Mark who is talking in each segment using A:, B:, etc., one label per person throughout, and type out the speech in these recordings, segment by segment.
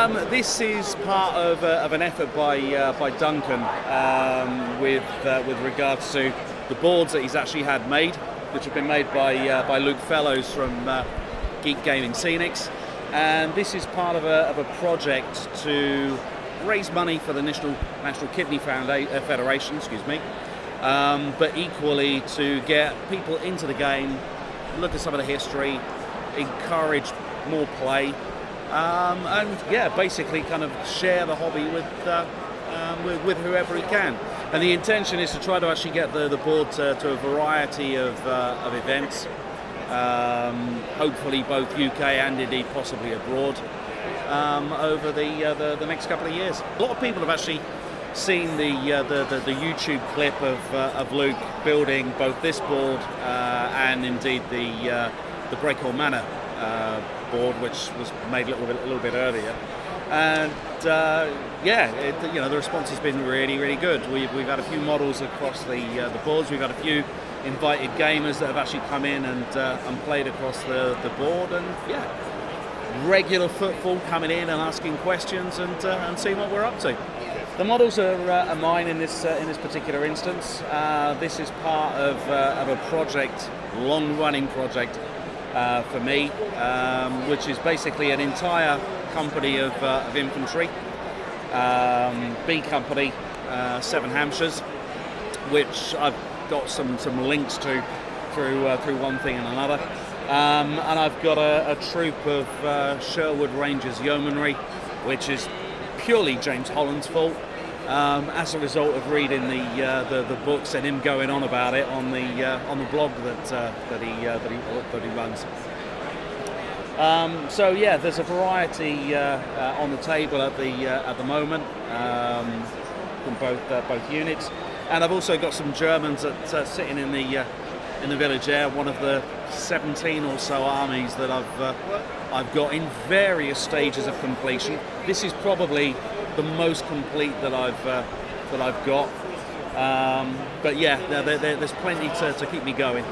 A: This is part of an effort by Duncan with regards to the boards that he's actually had made, which have been made by Luke Fellows from Geek Gaming Scenics, and this is part of a project to raise money for the National Kidney Federation, but equally to get people into the game, look at some of the history, encourage more play. And yeah, basically kind of share the hobby with whoever he can. And the intention is to try to actually get the board to a variety of events, hopefully both UK and indeed possibly abroad, over the next couple of years. A lot of people have actually seen the YouTube clip of Luke building both this board and indeed the Breakhorn Manor board, which was made a little bit earlier, and the response has been really good. We've had a few models across the boards. We've had a few invited gamers that have actually come in and played across the board, and regular footfall coming in and asking questions and seeing what we're up to. The models are mine in this particular instance. This is part of a project, long-running project. For me, which is basically an entire company of infantry, B Company, 7 Hampshires, which I've got some links to through one thing and another, and I've got a troop of Sherwood Rangers Yeomanry, which is purely James Holland's fault. As a result of reading the books and him going on about it on the blog that he runs. So yeah, there's a variety on the table at the moment from both units, and I've also got some Germans that sitting in the village there. One of the 17 or so armies that I've got in various stages of completion. This is probably the most complete that I've got, but yeah, there's plenty to keep me going.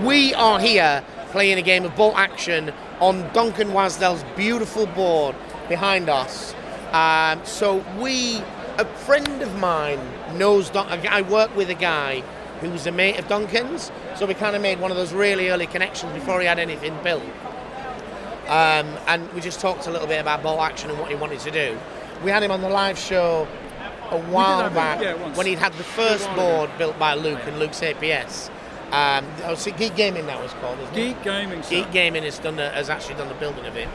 B: We are here playing a game of bolt action on Duncan Wasdell's beautiful board behind us. A friend of mine knows, I work with a guy who's a mate of Duncan's, so we kind of made one of those really early connections before he had anything built. And we just talked a little bit about bolt action and what he wanted to do. We had him on the live show a while back when he'd had the first board built by Luke and Luke's APS. Geek Gaming that was called, isn't it?
C: Geek Gaming, sir.
B: Geek Gaming has actually done the building of it.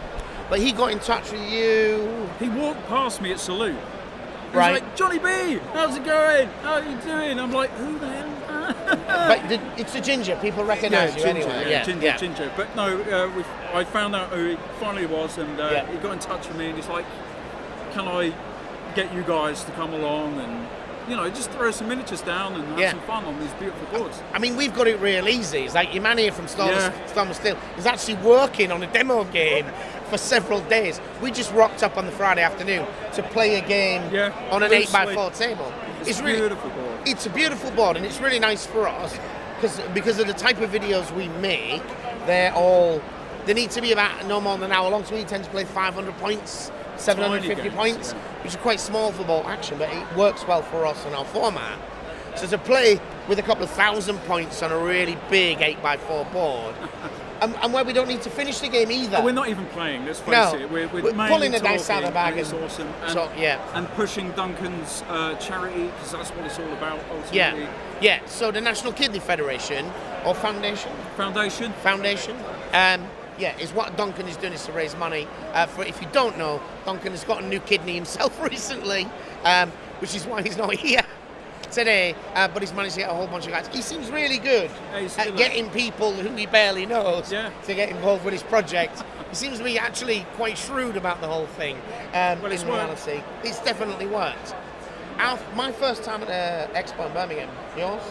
B: But he got in touch with you.
C: He walked past me at Salute. He
B: Right.
C: was like, Johnny B, how's it going? How are you doing? I'm like, who the hell?
B: But it's the ginger. People recognise you
C: Ginger,
B: anyway.
C: Ginger. But no, I found out who he finally was, and he got in touch with me, and he's like, can I get you guys to come along and just throw some miniatures down and have some fun on these beautiful boards.
B: I mean, we've got it real easy. It's like your man here from Storm of Steel is actually working on a demo game for several days. We just rocked up on the Friday afternoon to play a game on an 8x4 table.
C: It's a beautiful board.
B: It's a beautiful board, and it's really nice for us because of the type of videos we make. They need to be about no more than an hour long, so we tend to play 500 points. 750 points, which is quite small for bolt action, but it works well for us in our format. So to play with a couple of 1,000 points on a really big 8x4 board, and where we don't need to finish the game either.
C: We're not even playing, let's face it. We're
B: pulling the dice out of the bag.
C: It's awesome. And pushing Duncan's charity, because that's what it's all about, ultimately.
B: Yeah. So the National Kidney Federation, or Foundation? Foundation. Is what Duncan is doing is to raise money. If you don't know, Duncan has got a new kidney himself recently, which is why he's not here today, but he's managed to get a whole bunch of guys. He seems really good at getting people who he barely knows to get involved with his project. He seems to be actually quite shrewd about the whole thing.
C: Well, it's
B: in reality. It's definitely worked. My first time at Expo in Birmingham. Yours?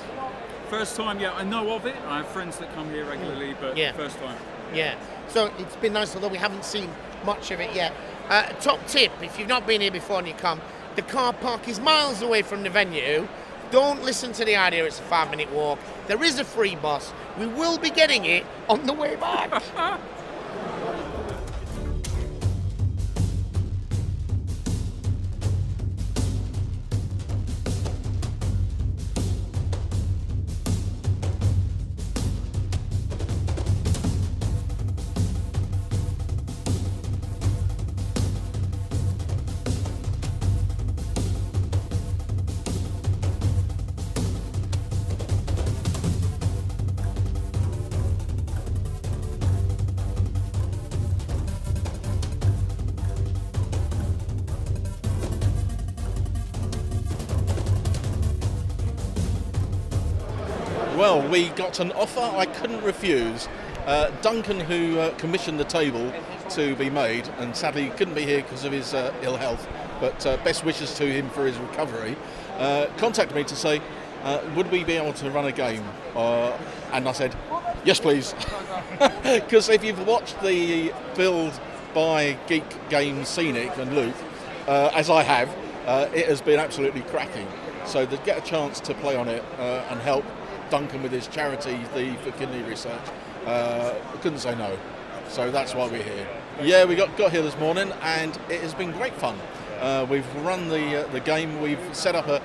C: First time, yeah, I know of it. I have friends that come here regularly, but first time.
B: Yeah. So it's been nice, although we haven't seen much of it yet. Top tip, if you've not been here before and you come, the car park is miles away from the venue. Don't listen to the idea it's a 5-minute walk. There is a free bus. We will be getting it on the way back.
D: Well, we got an offer I couldn't refuse. Duncan, who commissioned the table to be made, and sadly couldn't be here because of his ill health, but best wishes to him for his recovery, contacted me to say, would we be able to run a game? And I said, yes please. Because if you've watched the build by Geek Games Scenic and Luke, as I have, it has been absolutely cracking. So to get a chance to play on it and help Duncan with his charity, the for kidney research, couldn't say no. So that's why we're here. Yeah, we got here this morning and it has been great fun. We've run the game. We've set up a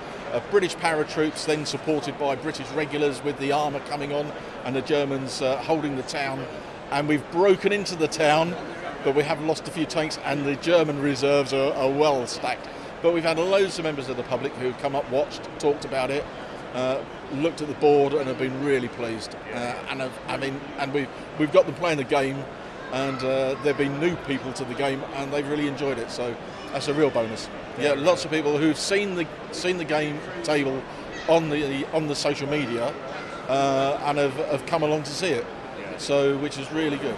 D: British paratroops, then supported by British regulars with the armour coming on, and the Germans holding the town. And we've broken into the town, but we have lost a few tanks, and the German reserves are well stacked. But we've had loads of members of the public who've come up, watched, talked about it, looked at the board, and have been really pleased. And we've got them playing the game, and there've been new people to the game, and they've really enjoyed it. So that's a real bonus. Yeah, lots of people who've seen the game table on the social media and have come along to see it. So which is really good.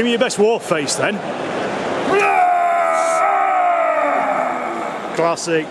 E: Give me your best war face then. Classic.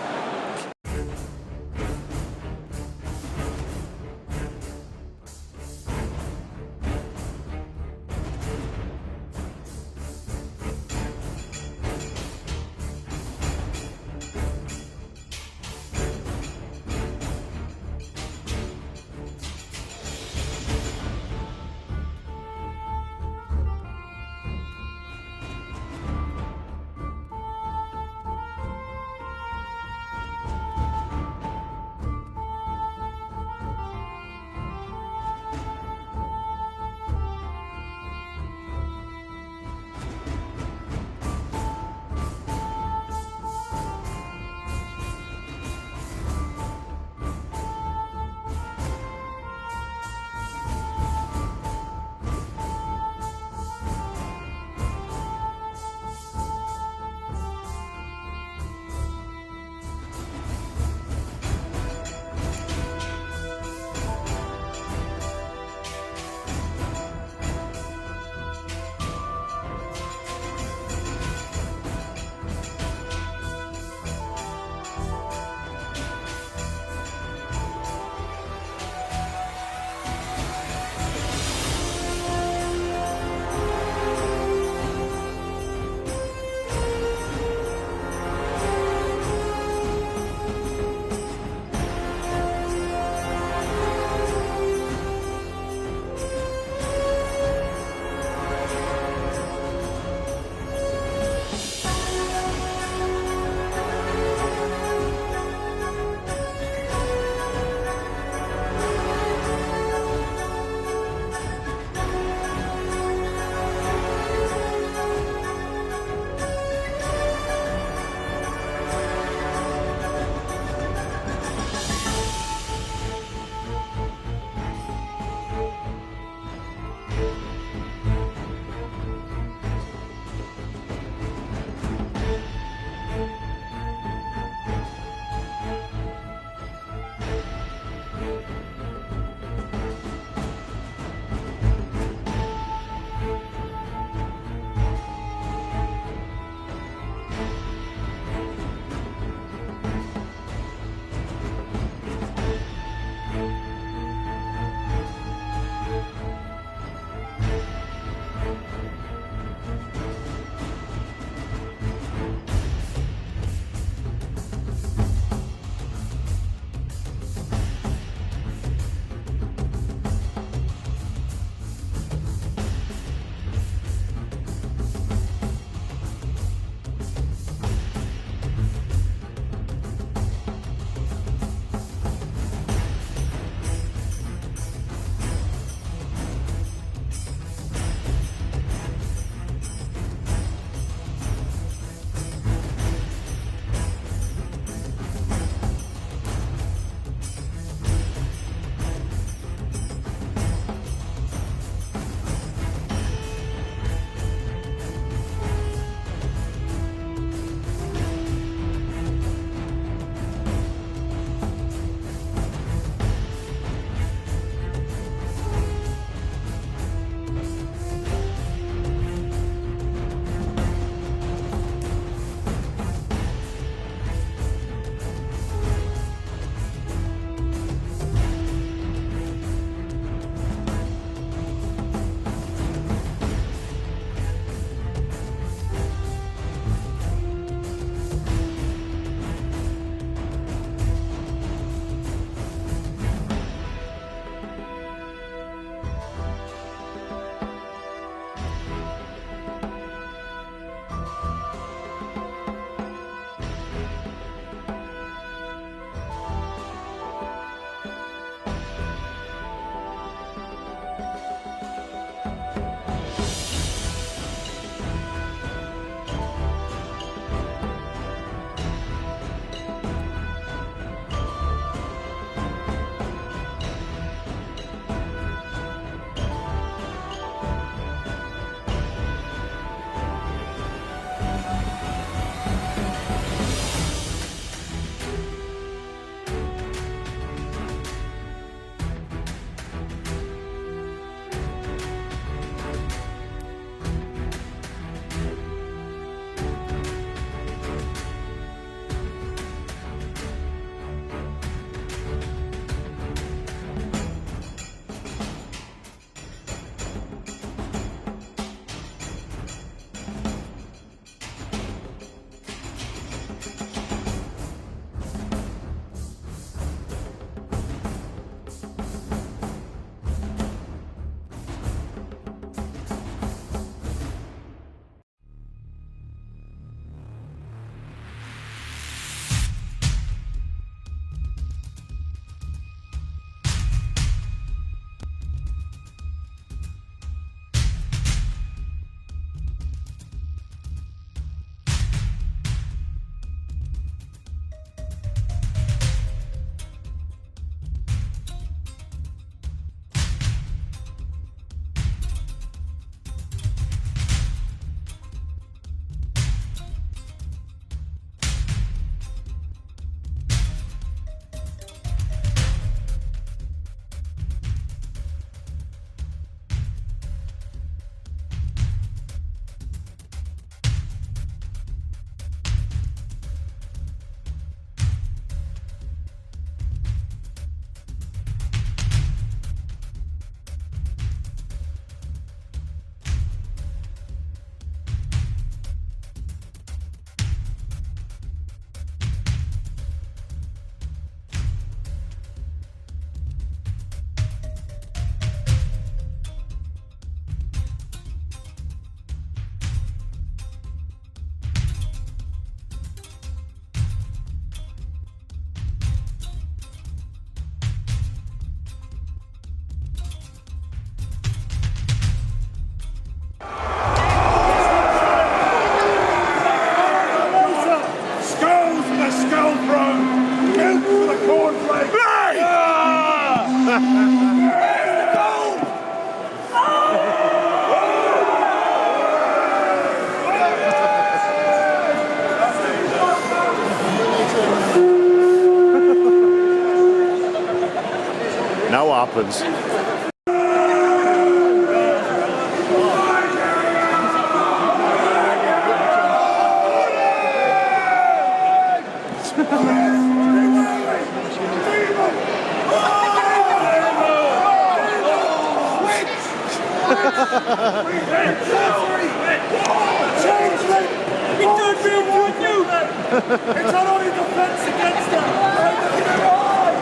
E: It's not only defense against them. I'm looking at our eyes.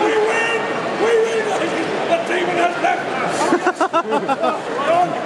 E: We win! We win! The demon has left us!